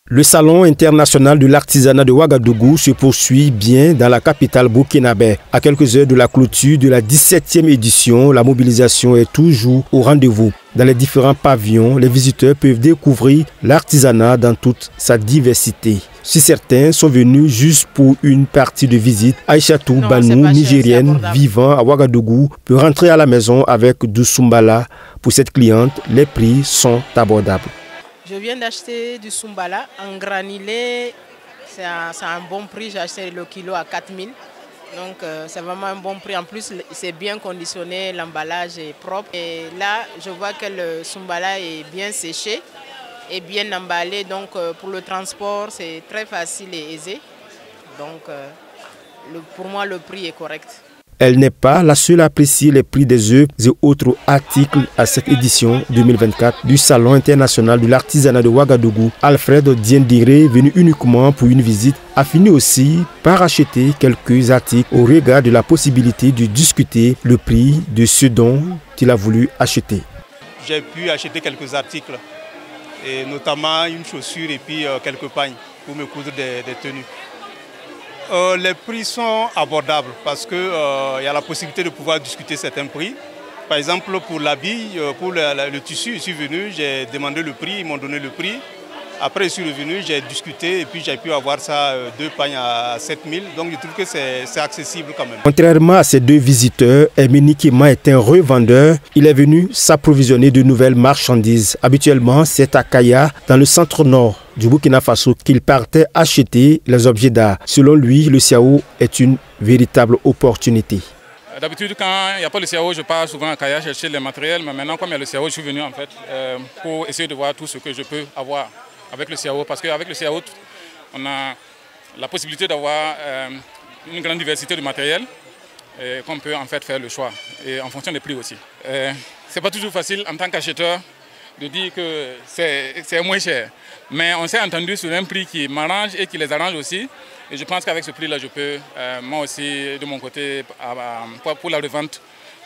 Le Salon international de l'artisanat de Ouagadougou se poursuit bien dans la capitale burkinabé. À quelques heures de la clôture de la 17e édition, la mobilisation est toujours au rendez-vous. Dans les différents pavillons, les visiteurs peuvent découvrir l'artisanat dans toute sa diversité. Si certains sont venus juste pour une partie de visite, Aïchatou Banou, nigérienne vivant à Ouagadougou, peut rentrer à la maison avec du Soumbala. Pour cette cliente, les prix sont abordables. Je viens d'acheter du Soumbala en granulé, c'est un bon prix, j'ai acheté le kilo à 4 000. Donc c'est vraiment un bon prix, en plus c'est bien conditionné, l'emballage est propre. Et là je vois que le Soumbala est bien séché et bien emballé, donc pour le transport c'est très facile et aisé. Donc pour moi le prix est correct. Elle n'est pas la seule à apprécier les prix des œuvres et autres articles à cette édition 2024 du Salon international de l'artisanat de Ouagadougou. Alfred Diendéré, venu uniquement pour une visite, a fini aussi par acheter quelques articles au regard de la possibilité de discuter le prix de ce dont il a voulu acheter. J'ai pu acheter quelques articles, et notamment une chaussure et puis quelques pagnes pour me coudre des tenues. Les prix sont abordables parce qu'il y a la possibilité de pouvoir discuter certains prix. Par exemple, pour l'habit, pour le tissu, je suis venu, j'ai demandé le prix, ils m'ont donné le prix. Après, je suis revenu, j'ai discuté et puis j'ai pu avoir ça, 2 pagnes à 7 000. Donc, je trouve que c'est accessible quand même. Contrairement à ces deux visiteurs, Emini Kima est un revendeur. Il est venu s'approvisionner de nouvelles marchandises. Habituellement, c'est à Kaya, dans le centre-nord du Burkina Faso, qu'il partait acheter les objets d'art. Selon lui, le CIAO est une véritable opportunité. D'habitude, quand il n'y a pas le CIAO, je pars souvent à Kaya chercher les matériels. Mais maintenant, comme il y a le CIAO, je suis venu en fait pour essayer de voir tout ce que je peux avoir avec le CIAO. Parce qu'avec le CIAO, on a la possibilité d'avoir une grande diversité de matériel et qu'on peut en fait faire le choix. Et en fonction des prix aussi. C'est pas toujours facile en tant qu'acheteur de dire que c'est moins cher. Mais on s'est entendu sur un prix qui m'arrange et qui les arrange aussi. Et je pense qu'avec ce prix-là, je peux, moi aussi, de mon côté, pour la revente,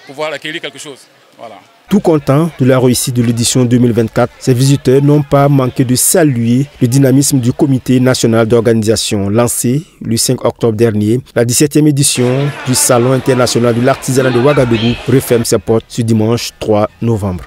pouvoir acquérir quelque chose. Voilà. Tout content de la réussite de l'édition 2024, ces visiteurs n'ont pas manqué de saluer le dynamisme du comité national d'organisation lancé le 5 octobre dernier. La 17e édition du Salon international de l'artisanat de Ouagadougou referme ses portes ce dimanche 3 novembre.